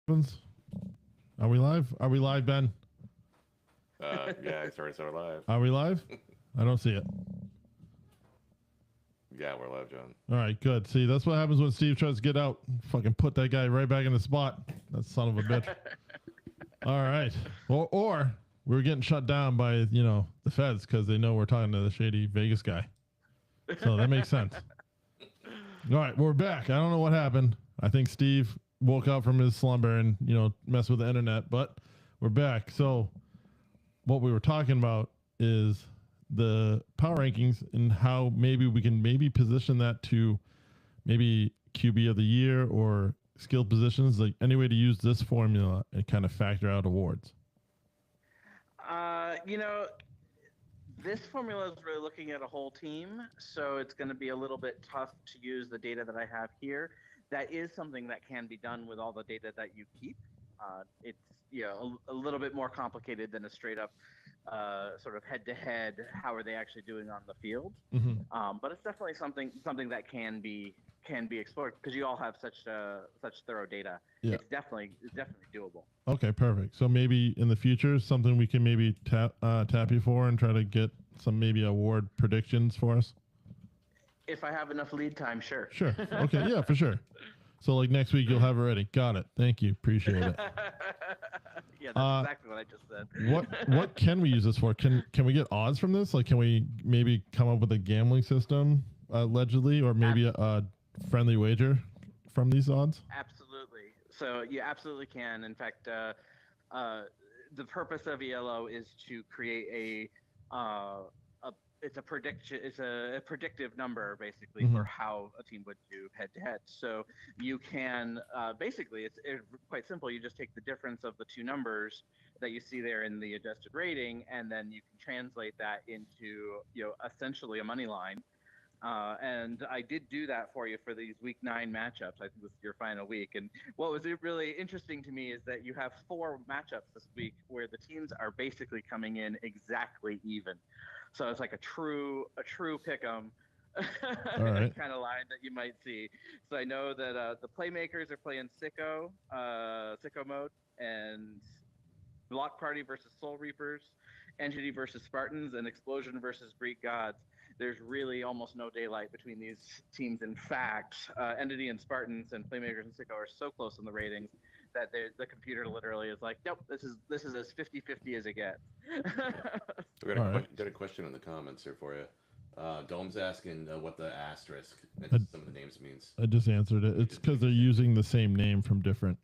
happens? Are we live? Are we live, Ben? Yeah, I started so live. Are we live? I don't see it. Yeah, we're live, John. All right, good. See, that's what happens when Steve tries to get out. Fucking put that guy right back in the spot. That son of a bitch. All right. Or we're getting shut down by, the feds because they know we're talking to the shady Vegas guy. So that makes sense. All right, we're back. I don't know what happened. I think Steve woke up from his slumber and, messed with the internet, but we're back. So what we were talking about is the power rankings and how maybe we can position that to maybe QB of the year or skill positions, like any way to use this formula and kind of factor out awards. This formula is really looking at a whole team, so it's going to be a little bit tough to use the data that I have here. That is something that can be done with all the data that you keep. It's a little bit more complicated than a straight up sort of head to head. How are they actually doing on the field? Mm-hmm. But it's definitely something that can be explored because you all have such thorough data. Yeah. It's definitely doable. Okay, perfect. So maybe in the future, something we can maybe tap you for and try to get some maybe award predictions for us. If I have enough lead time, sure. Sure. Okay. Yeah, for sure. So like next week you'll have it ready. Got it. Thank you. Appreciate it. Yeah, that's exactly what I just said. What can we use this for? Can we get odds from this? Like, can we maybe come up with a gambling system allegedly, or maybe a friendly wager from these odds? Absolutely. So you absolutely can. In fact, the purpose of ELO is to create it's a predictive number basically for how a team would do head to head. So you can basically it's quite simple. You just take the difference of the two numbers that you see there in the adjusted rating, and then you can translate that into essentially a money line. And I did do that for you for these week 9 matchups. I think this is your final week. And what was really interesting to me is that you have 4 matchups this week where the teams are basically coming in exactly even. So it's like a true pick 'em right. kind of line that you might see. So I know that the playmakers are playing sicko mode, and Block Party versus Soul Reapers, Entity versus Spartans, and Explosion versus Greek Gods. There's really almost no daylight between these teams. In fact, Entity and Spartans and Playmakers and Sicko are so close in the ratings that the computer literally is like, nope, this is as 50-50 as it gets. We got a question in the comments here for you. Dome's asking what the asterisk and some of the names means. I just answered it. It's because they're using the same name from different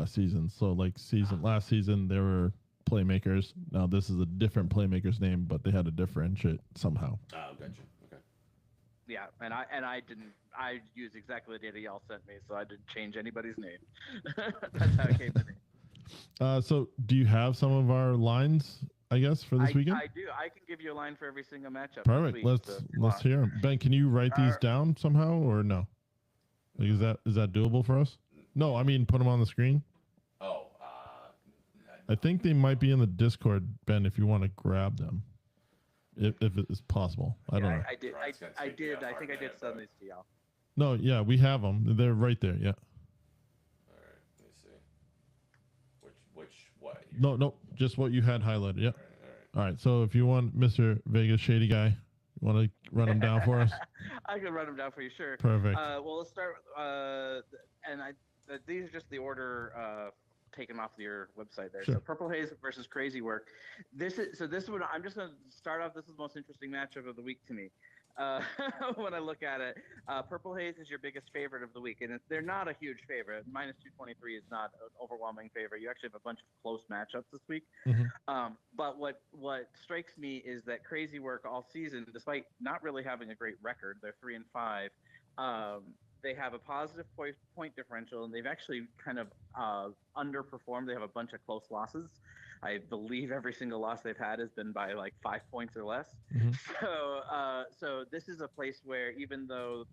seasons. So like last season they were Playmakers. Now this is a different Playmakers name, but they had to differentiate somehow. Oh, gotcha. Okay. Yeah, and I used exactly the data y'all sent me, so I didn't change anybody's name. That's how it came to me. So do you have some of our lines, I guess, for this weekend? I do. I can give you a line for every single matchup. Perfect. Let's hear them. Ben, can you write these down somehow or no? Like, is that doable for us? No, I mean put them on the screen. Oh, I think they might be in the Discord, Ben, if you want to grab them. If it is possible. I don't know. I did. I think I did send these to y'all. No, yeah, we have them. They're right there, yeah. All right, let me see. What? No, just what you had highlighted, yeah. All right, so if you want Mr. Vegas Shady Guy, you want to run them down for us? I can run them down for you, sure. Perfect. Well, let's start, these are just the order taken off your website there. Sure. So Purple Haze versus Crazy Work. This one, I'm just going to start off. This is the most interesting matchup of the week to me. When I look at it, Purple Haze is your biggest favorite of the week, and they're not a huge favorite. Minus 223 is not an overwhelming favorite. You actually have a bunch of close matchups this week. Mm-hmm. But what strikes me is that Crazy Work all season, despite not really having a great record, they're 3-5. They have a positive point differential, and they've actually kind of underperformed. They have a bunch of close losses. I believe every single loss they've had has been by like 5 points or less. Mm-hmm. So this is a place where even though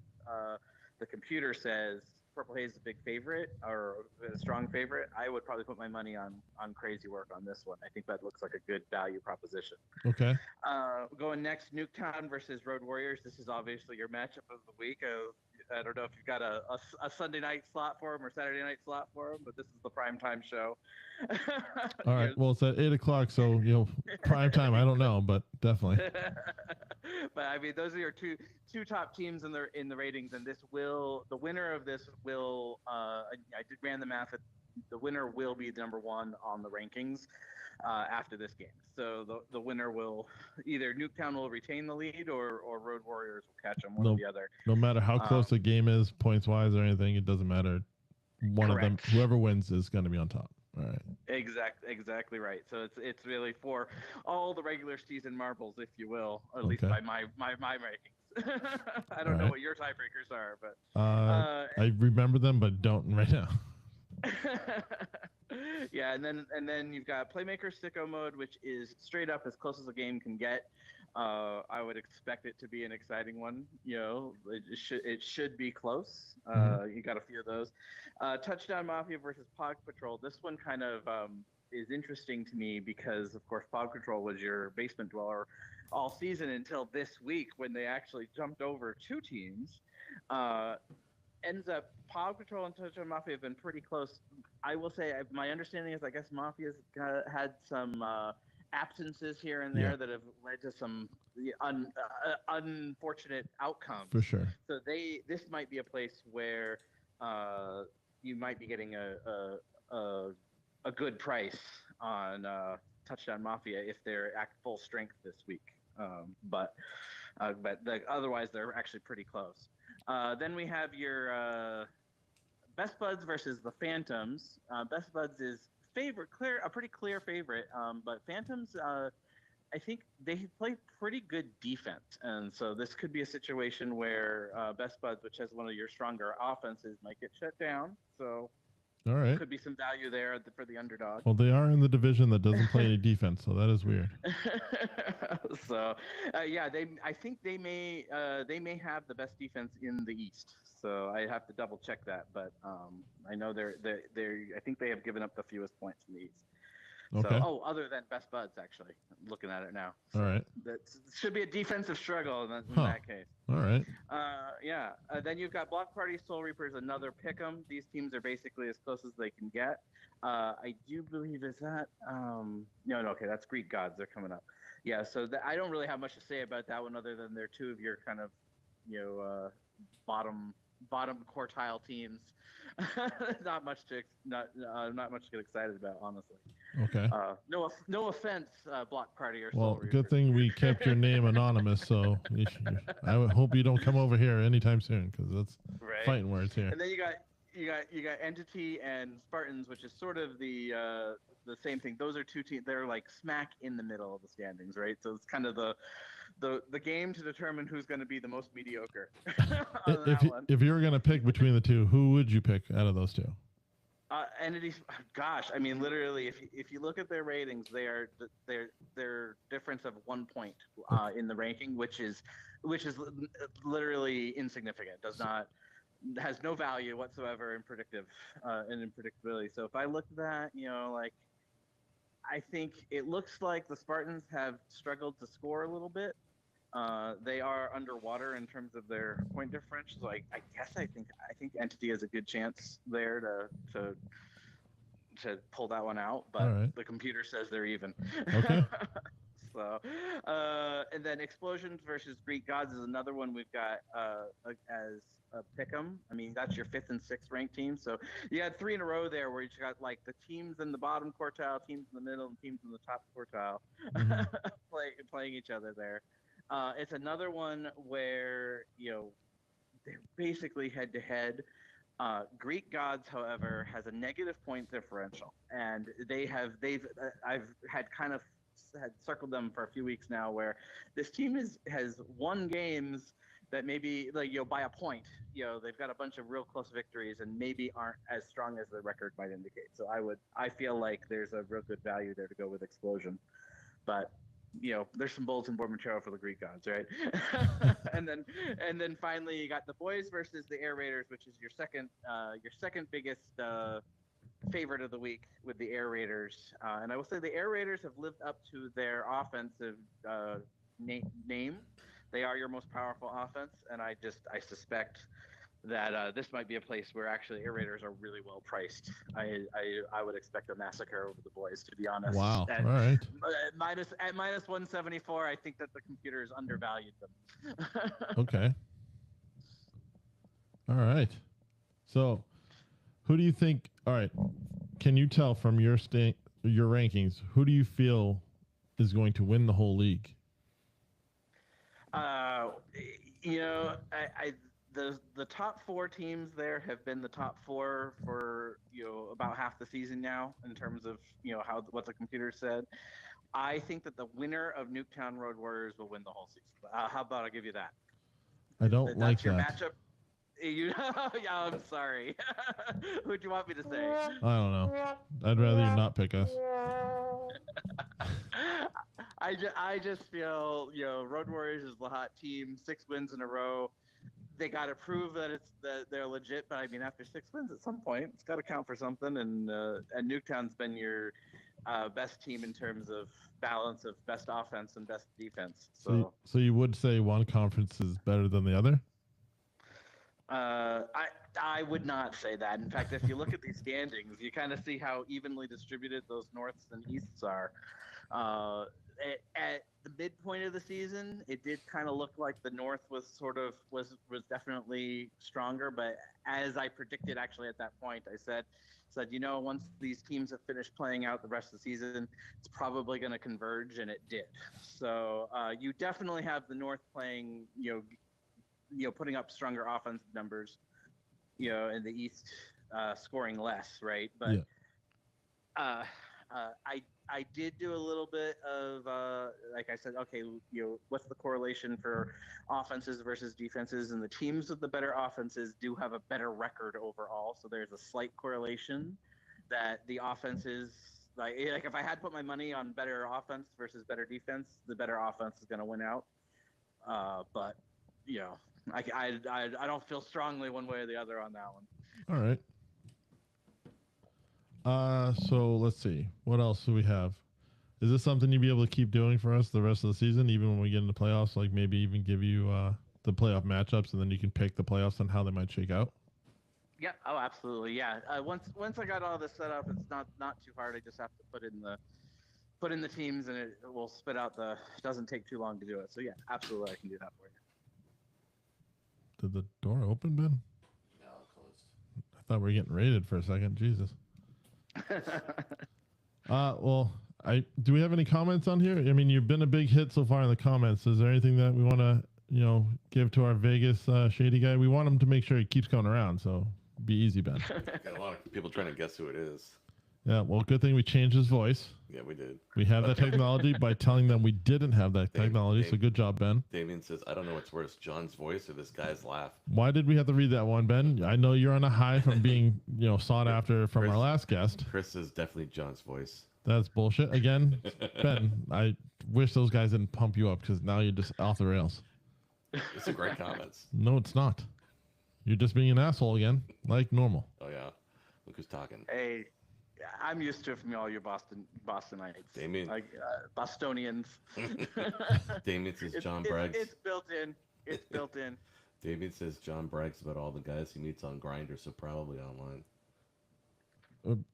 the computer says Purple Haze is a big favorite or a strong favorite, I would probably put my money on Crazy Work on this one. I think that looks like a good value proposition. Okay. Going next, Nuketown versus Road Warriors. This is obviously your matchup of the week. I don't know if you've got a Sunday night slot for them or Saturday night slot for them, but this is the prime time show. All right. Well, it's at 8 o'clock, so prime time. I don't know, but definitely. But I mean, those are your two top teams in the ratings, and the winner of this will. I did ran the math. The winner will be number one on the rankings after this game. So the winner will either Nuketown will retain the lead or Road Warriors will catch them, one or the other. No matter how close the game is, points wise or anything, it doesn't matter. One Correct. of them, whoever wins, is going to be on top. All right. Exactly right. So it's really for all the regular season marbles, if you will, at least by my rankings. I don't know what your tiebreakers are, but I remember them, but don't right now. Yeah, and then you've got Playmaker Sicko mode, which is straight up as close as a game can get. I would expect it to be an exciting one. It should be close. You got a few of those. Touchdown Mafia versus Pog Patrol. This one kind of is interesting to me because, of course, Pog Patrol was your basement dweller all season until this week when they actually jumped over two teams. Ends up Pog Patrol and Touchdown Mafia have been pretty close. I will say my understanding is I guess Mafia's had some absences here and there that have led to some unfortunate outcomes. For sure. So this might be a place where you might be getting a good price on Touchdown Mafia if they're at full strength this week. But otherwise they're actually pretty close. Then we have your Best Buds versus the Phantoms. Best Buds is a pretty clear favorite, but Phantoms, I think they play pretty good defense, and so this could be a situation where Best Buds, which has one of your stronger offenses, might get shut down. So, all right, could be some value there for the underdog. Well, they are in the division that doesn't play any defense, so that is weird. So, I think they may have the best defense in the East. So I have to double check that, but I know I think they have given up the fewest points in the East. Okay. So, other than Best Buds, actually, I'm looking at it now. So all right. That should be a defensive struggle in that case. All right. Then you've got Block Party, Soul Reapers, another pick'em. These teams are basically as close as they can get. I do believe is that okay, that's Greek Gods. They're coming up. Yeah, so I don't really have much to say about that one other than they're two of your kind of bottom quartile teams. not much to get excited about, honestly. Okay. No offense, Block Party or Soul Well, Reapers. good thing we kept your name anonymous, so I hope you don't come over here anytime soon because that's fighting words here. And then you got Entity and Spartans, which is sort of the same thing. Those are two teams. They're like smack in the middle of the standings, right? So it's kind of the game to determine who's going to be the most mediocre. If you were going to pick between the two, who would you pick out of those two? Entities. Gosh, I mean, literally, if you look at their ratings, their difference of 1 point in the ranking, which is literally insignificant. Has no value whatsoever in predictability. So if I look at that, I think it looks like the Spartans have struggled to score a little bit. They are underwater in terms of their point differential. So I think Entity has a good chance there to pull that one out, but the computer says they're even. Okay. So, and then Explosions versus Greek Gods is another one we've got as a pick'em. I mean, that's your 5th and 6th ranked team. So you had 3 in a row there where you got like the teams in the bottom quartile, teams in the middle, and teams in the top quartile playing each other there. It's another one where they're basically head to head. Greek Gods, however, has a negative point differential, and I've had circled them for a few weeks now, where this team has won games that maybe by a point. They've got a bunch of real close victories and maybe aren't as strong as the record might indicate. So I feel like there's a real good value there to go with Explosion, but there's some bulletin board material for the Greek Gods, right? and then finally you got the Boys versus the Air Raiders, which is your second biggest favorite of the week with the Air Raiders. And I will say the Air Raiders have lived up to their offensive name. They are your most powerful offense, and I suspect that this might be a place where actually aerators are really well priced. I would expect a massacre over the boys, to be honest. Wow. All right. At minus 174, I think that the computers undervalued them. Okay. All right. So, who do you think? All right. Can you tell from your rankings, who do you feel is going to win the whole league? The top 4 teams there have been the top 4 for about half the season now, in terms of what the computer said. I think that the winner of Nuketown Road Warriors will win the whole season. How about I give you that? I don't That's like your that. matchup. Yeah, I'm sorry. Who'd you want me to say? I don't know. I'd rather you not pick us. I just feel Road Warriors is the hot team. 6 wins in a row. They got to prove that they're legit. But I mean, after 6 wins, at some point, it's got to count for something. And Nuketown's been your best team in terms of balance of best offense and best defense. So you would say one conference is better than the other? I would not say that. In fact, if you look at these standings, you kind of see how evenly distributed those Norths and Easts are. At the midpoint of the season, it did kind of look like the North was definitely stronger. But as I predicted, actually at that point, I said, once these teams have finished playing out the rest of the season, it's probably going to converge, and it did. So you definitely have the North playing, putting up stronger offensive numbers, and the East scoring less, right? But yeah. I did do a little bit of like I said, okay, what's the correlation for offenses versus defenses? And the teams with the better offenses do have a better record overall. So there's a slight correlation that the offenses, like if I had put my money on better offense versus better defense, the better offense is going to win out. But I don't feel strongly one way or the other on that one. All right. So let's see. What else do we have? Is this something you'd be able to keep doing for us the rest of the season, even when we get into playoffs? Like maybe even give you the playoff matchups, and then you can pick the playoffs and how they might shake out. Yeah. Oh, absolutely. Yeah. Once I got all this set up, it's not too hard. I just have to put in the teams, and it will spit out it doesn't take too long to do it. So yeah, absolutely, I can do that for you. Did the door open, Ben? No, closed. I thought we were getting raided for a second. Jesus. Well, do we have any comments on here? I mean, you've been a big hit so far in the comments. Is there anything that we want to, give to our Vegas shady guy? We want him to make sure he keeps going around. So be easy, Ben. Got a lot of people trying to guess who it is. Yeah. Well, good thing we changed his voice. Yeah, we did. We have that technology by telling them we didn't have that technology. So good job, Ben. Damien says, I don't know what's worse, John's voice or this guy's laugh. Why did we have to read that one, Ben? I know you're on a high from being, sought after from our last guest. Chris says definitely John's voice. That's bullshit. Again, Ben, I wish those guys didn't pump you up, because now you're just off the rails. It's a great comments. No, it's not. You're just being an asshole again, like normal. Oh, yeah. Look who's talking. Hey, I'm used to it from all your Bostonites. Damien. Like Bostonians. Damien says John brags. It's built in. It's built in. Damien says John brags about all the guys he meets on Grindr, so probably online.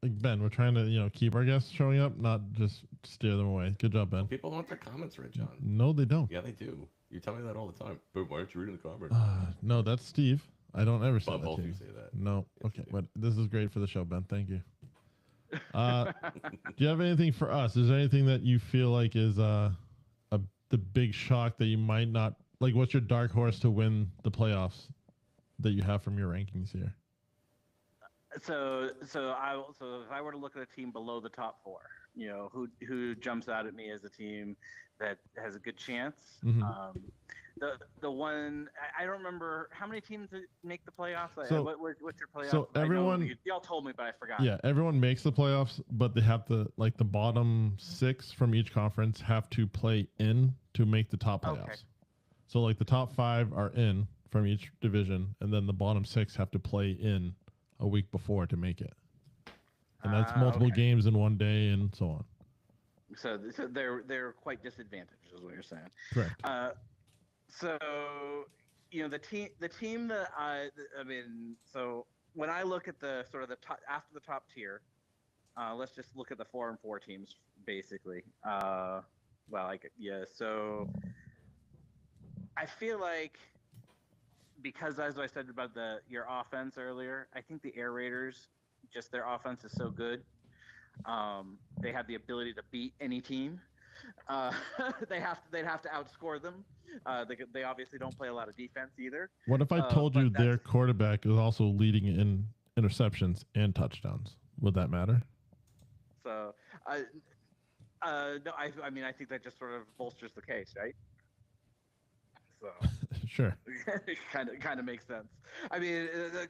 Ben, we're trying to, keep our guests showing up, not just steer them away. Good job, Ben. People want their comments read, John. No, they don't. Yeah, they do. You tell me that all the time. But why aren't you reading the comments? No, that's Steve. I don't ever say But that. both to of you you say that. No. Yes, Okay, but this is great for the show, Ben. Thank you. Do you have anything for us? Is there anything that you feel like is the big shock that you might not like? What's your dark horse to win the playoffs that you have from your rankings here? So if I were to look at a team below the top 4, who jumps out at me as a team that has a good chance. Mm-hmm. The one I don't remember how many teams make the playoffs. So, what's your playoff? So everyone, y'all told me, but I forgot. Yeah, everyone makes the playoffs, but they have to the bottom 6 from each conference have to play in to make the top playoffs. Okay. So the top 5 are in from each division, and then the bottom 6 have to play in a week before to make it. And that's multiple games in one day and so on. So they're quite disadvantaged, is what you're saying. Correct. So the team that I mean, so when I look at the sort of the top after the top tier, let's just look at the 4 and 4 teams basically. So I feel like because as I said about your offense earlier, I think the Air Raiders, just their offense is so good. They have the ability to beat any team. They'd have to outscore them. They obviously don't play a lot of defense either. What if I told you their quarterback is also leading in interceptions and touchdowns? Would that matter? So, no, I mean, I think that just sort of bolsters the case, right? So sure, kind of makes sense. I mean,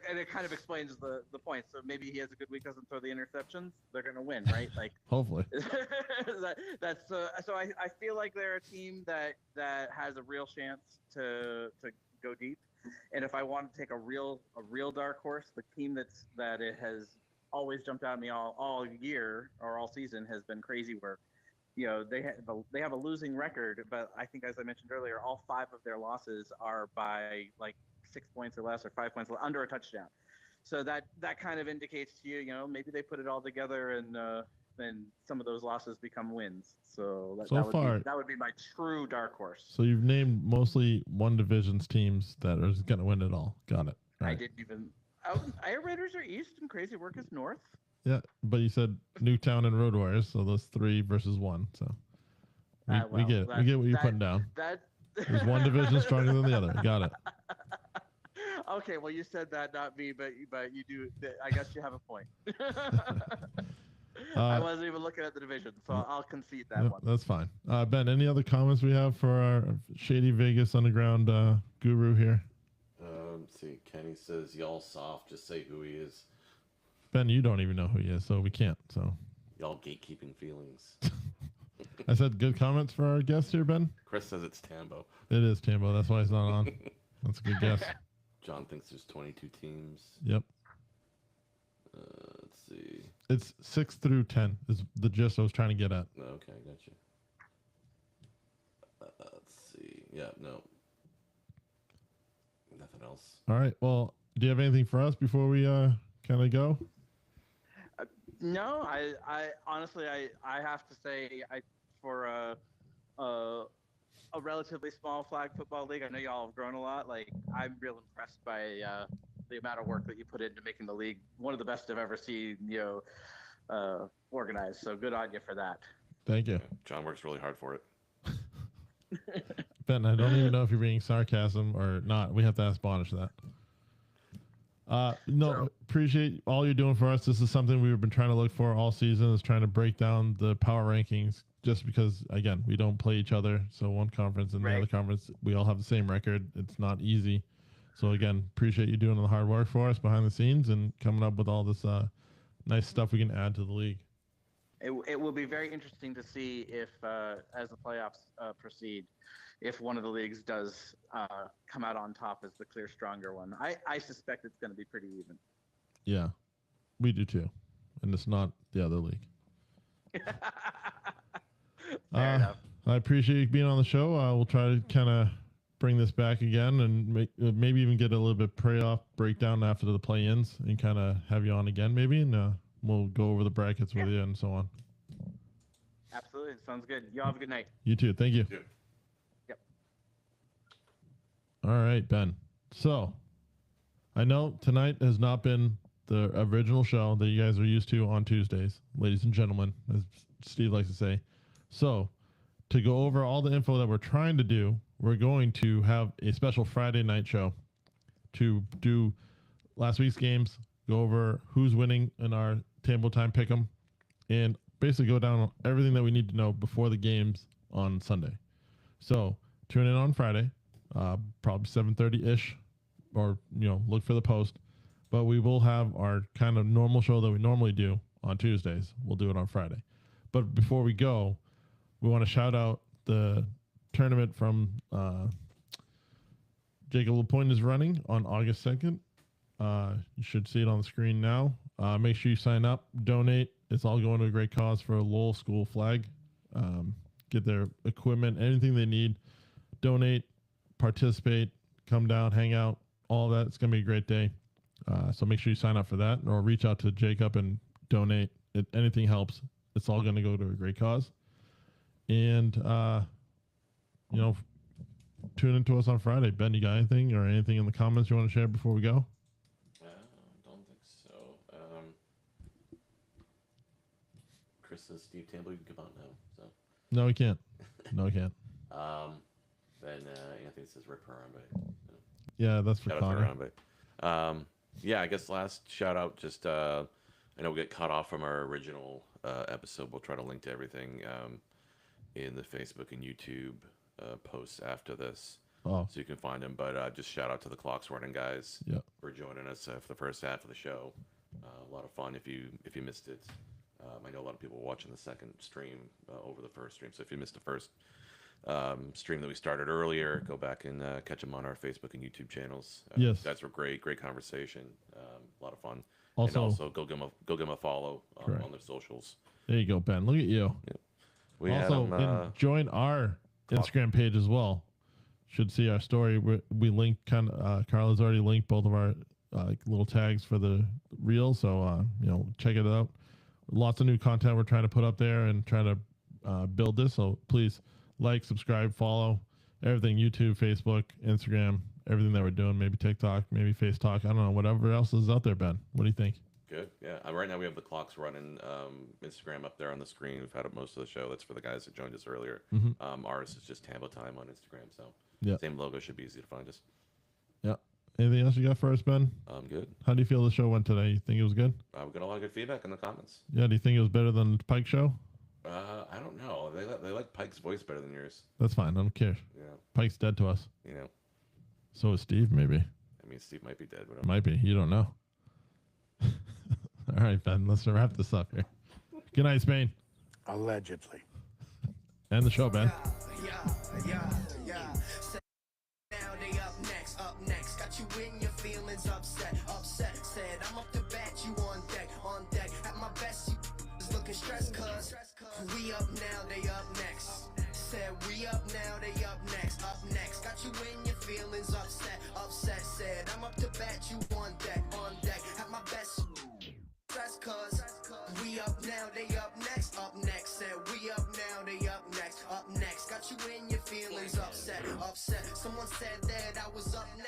and it kind of explains the point. So maybe he has a good week, doesn't throw the interceptions, they're gonna win, right? Like hopefully. That's so. I feel like they're a team that has a real chance to go deep. And if I want to take a real dark horse, the team that it has always jumped out at me all year or all season has been Crazy Work. They have a losing record, but I think, as I mentioned earlier, all 5 of their losses are by like 6 points or less, or 5 points under a touchdown. So that kind of indicates to you, maybe they put it all together and then some of those losses become wins. So that would be my true dark horse. So you've named mostly one division's teams that are going to win it all. Got it. Right. I didn't even. Air Raiders are East and Crazy Work is North. Yeah, but you said Newtown and Road Warriors, so those 3 versus 1. So we get it. We get what you're putting down. There's one division stronger than the other. Got it. Okay, well, you said that, not me, but you do. I guess you have a point. I wasn't even looking at the division, so I'll concede that one. That's fine. Ben, any other comments we have for our Shady Vegas Underground guru here? Let's see. Kenny says, y'all soft, just say who he is. Ben, you don't even know who he is, so we can't. So y'all gatekeeping feelings. I said good comments for our guest here, Ben. Chris says it's Tambo. It is Tambo. That's why he's not on. That's a good guess. John thinks there's 22 teams. Yep. Let's see. It's 6 through 10 is the gist I was trying to get at. Okay, gotcha. Let's see. Yeah, no. Nothing else. All right. Well, do you have anything for us before we kind of go? No, I honestly, I have to say, for a relatively small flag football league, I know y'all have grown a lot. Like, I'm real impressed by the amount of work that you put into making the league one of the best I've ever seen, organized. So good on you for that. Thank you. Yeah, John works really hard for it. Ben, I don't even know if you're being sarcasm or not. We have to ask Bonish that. Appreciate all you're doing for us. This is something we've been trying to look for all season, is trying to break down the power rankings, just because, again, we don't play each other. So one conference and the other conference, we all have the same record. It's not easy. So again, appreciate you doing the hard work for us behind the scenes and coming up with all this nice stuff we can add to the league. It will be very interesting to see if, as the playoffs proceed, if one of the leagues does come out on top as the clear stronger one. I suspect it's going to be pretty even. Yeah, we do too. And it's not the other league. Fair enough. I appreciate you being on the show. We'll try to kind of bring this back again and maybe even get a little bit playoff breakdown after the play-ins and kind of have you on again maybe. And we'll go over the brackets with you and so on. Absolutely. Sounds good. Y'all have a good night. You too. Thank you. Yeah. Yep. All right, Ben. So I know tonight has not been the original show that you guys are used to on Tuesdays, ladies and gentlemen, as Steve likes to say. So to go over all the info that we're trying to do, we're going to have a special Friday night show to do last week's games, go over who's winning in our table time pick'em, and basically go down on everything that we need to know before the games on Sunday. So tune in on Friday, probably 7:30-ish, or look for the post. But we will have our kind of normal show that we normally do on Tuesdays. We'll do it on Friday. But before we go, we want to shout out the tournament from Jacob LaPointe is running on August 2nd. You should see it on the screen now. Make sure you sign up, donate. It's all going to a great cause for a Lowell School flag. Get their equipment, anything they need. Donate, participate, come down, hang out, all that. It's going to be a great day. So make sure you sign up for that or reach out to Jacob and donate. Anything helps. It's all going to go to a great cause. And, tune into us on Friday. Ben, you got anything or anything in the comments you want to share before we go? Don't think so. Chris says Steve Tamble, you can come out now. So. No, we can't. No, we can't. Then Anthony says Rip Harambe. Yeah, that's for Connor. Yeah, I guess last shout out. Just I know we get cut off from our original episode. We'll try to link to everything in the Facebook and YouTube posts after this, so you can find them. But just shout out to the Clocks Running guys for joining us for the first half of the show. A lot of fun. If you missed it, I know a lot of people were watching the second stream over the first stream. So if you missed the first stream that we started earlier, go back and catch them on our Facebook and YouTube channels. Yes, that's a great conversation. A lot of fun. Also, and also go give them a follow on their socials. There you go, Ben. Look at you. Yeah. We also join our Instagram page as well. Should see our story. We link Carla's already linked both of our little tags for the reel. So check it out. Lots of new content we're trying to put up there and try to build this. So please like, subscribe, follow everything: YouTube, Facebook, Instagram, everything that we're doing. Maybe TikTok, maybe Face Talk. I don't know. Whatever else is out there, Ben. What do you think? Good. Yeah. Right now we have the Clocks Running Instagram up there on the screen. We've had it most of the show. That's for the guys that joined us earlier. Ours is just Tambo Time on Instagram. So same logo, should be easy to find us. Yeah. Anything else you got for us, Ben? I'm good. How do you feel the show went today? You think it was good? We got a lot of good feedback in the comments. Yeah. Do you think it was better than the Pike show? I don't know. They like Pike's voice better than yours. That's fine. I don't care. Yeah. Pike's dead to us. So is Steve, maybe. I mean, Steve might be dead. But might be. You don't know. All right, Ben. Let's wrap this up here. Good night, Spain. Allegedly. End the show, Ben. Now they up next. Got you in your feelings upset. Said I'm up to bat, you on deck. At my best, you is looking stressed, cuz we up now, they up next. Said we up now, they up next. Got you in your feelings upset. Said I'm up to bat, you on deck. At my best, stress, cuz we up now, they up next. Said we up now, they up next. Got you in your feelings upset. Someone said that I was up next.